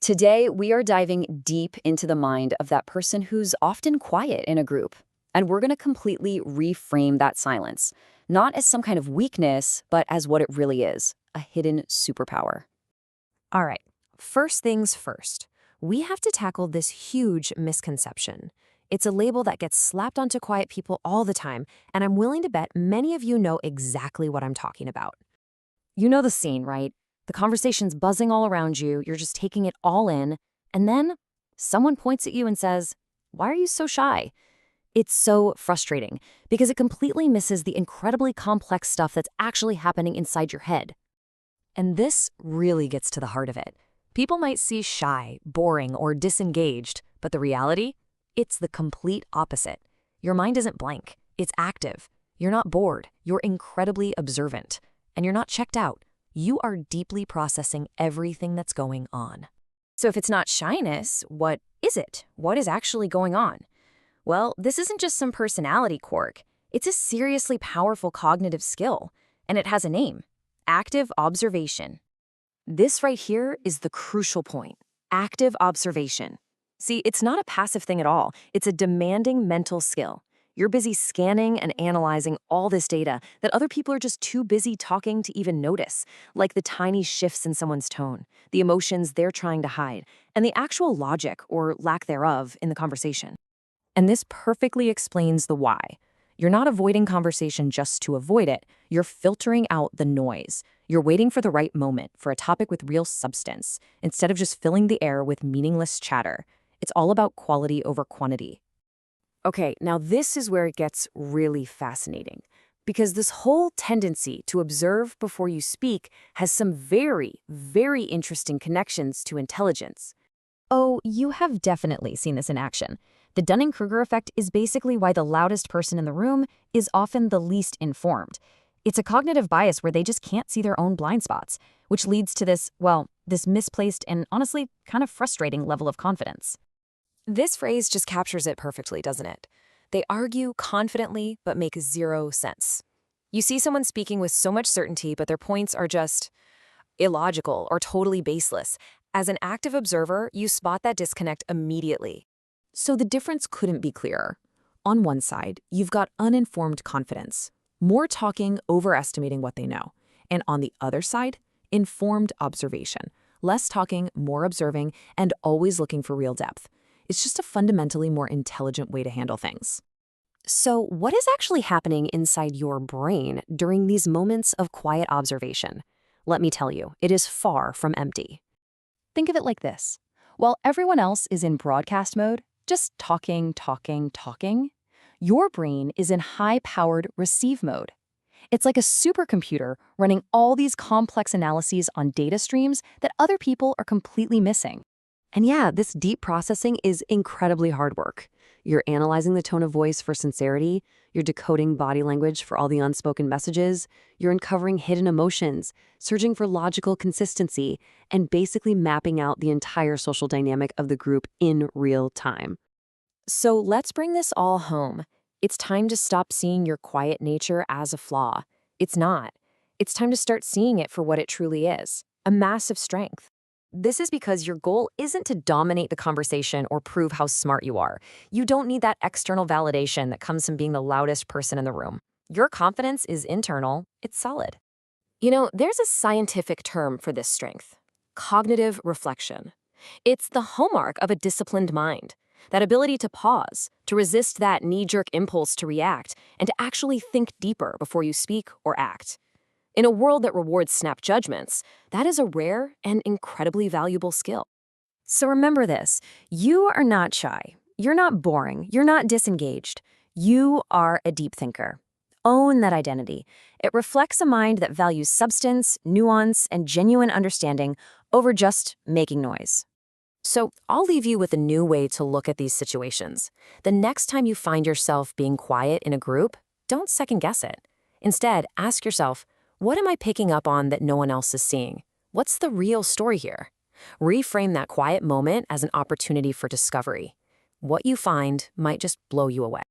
Today, we are diving deep into the mind of that person who's often quiet in a group. And we're going to completely reframe that silence, not as some kind of weakness, but as what it really is, a hidden superpower. All right, first things first. We have to tackle this huge misconception. It's a label that gets slapped onto quiet people all the time, and I'm willing to bet many of you know exactly what I'm talking about. You know the scene, right? The conversation's buzzing all around you, you're just taking it all in, and then someone points at you and says, "Why are you so shy?" It's so frustrating because it completely misses the incredibly complex stuff that's actually happening inside your head. And this really gets to the heart of it. People might see shy, boring, or disengaged, but the reality? It's the complete opposite. Your mind isn't blank, it's active. You're not bored, you're incredibly observant. And you're not checked out. You are deeply processing everything that's going on. So if it's not shyness, what is it? What is actually going on? Well, this isn't just some personality quirk. It's a seriously powerful cognitive skill, and it has a name: active observation. This right here is the crucial point: active observation. See, it's not a passive thing at all. It's a demanding mental skill. You're busy scanning and analyzing all this data that other people are just too busy talking to even notice, like the tiny shifts in someone's tone, the emotions they're trying to hide, and the actual logic, or lack thereof, in the conversation. And this perfectly explains the why. You're not avoiding conversation just to avoid it. You're filtering out the noise. You're waiting for the right moment, for a topic with real substance, instead of just filling the air with meaningless chatter. It's all about quality over quantity. Okay, now this is where it gets really fascinating, because this whole tendency to observe before you speak has some very, very interesting connections to intelligence. Oh, you have definitely seen this in action. The Dunning-Kruger Effect is basically why the loudest person in the room is often the least informed. It's a cognitive bias where they just can't see their own blind spots, which leads to this misplaced and honestly kind of frustrating level of confidence. This phrase just captures it perfectly, doesn't it? They argue confidently but make zero sense. You see someone speaking with so much certainty, but their points are just illogical or totally baseless. As an active observer, you spot that disconnect immediately. So the difference couldn't be clearer. On one side, you've got uninformed confidence, more talking, overestimating what they know. And on the other side, informed observation, less talking, more observing, and always looking for real depth. It's just a fundamentally more intelligent way to handle things. So what is actually happening inside your brain during these moments of quiet observation? Let me tell you, it is far from empty. Think of it like this. While everyone else is in broadcast mode, just talking, talking, talking, your brain is in high-powered receive mode. It's like a supercomputer running all these complex analyses on data streams that other people are completely missing. And yeah, this deep processing is incredibly hard work. You're analyzing the tone of voice for sincerity, you're decoding body language for all the unspoken messages, you're uncovering hidden emotions, searching for logical consistency, and basically mapping out the entire social dynamic of the group in real time. So let's bring this all home. It's time to stop seeing your quiet nature as a flaw. It's not. It's time to start seeing it for what it truly is: a massive strength. This is because your goal isn't to dominate the conversation or prove how smart you are. You don't need that external validation that comes from being the loudest person in the room. Your confidence is internal, it's solid. You know, there's a scientific term for this strength: cognitive reflection. It's the hallmark of a disciplined mind. That ability to pause, to resist that knee-jerk impulse to react, and to actually think deeper before you speak or act. In a world that rewards snap judgments, that is a rare and incredibly valuable skill. So remember this: you are not shy, you're not boring, you're not disengaged. You are a deep thinker. Own that identity. It reflects a mind that values substance, nuance, and genuine understanding over just making noise. So I'll leave you with a new way to look at these situations. The next time you find yourself being quiet in a group, don't second-guess it. Instead, ask yourself, what am I picking up on that no one else is seeing? What's the real story here? Reframe that quiet moment as an opportunity for discovery. What you find might just blow you away.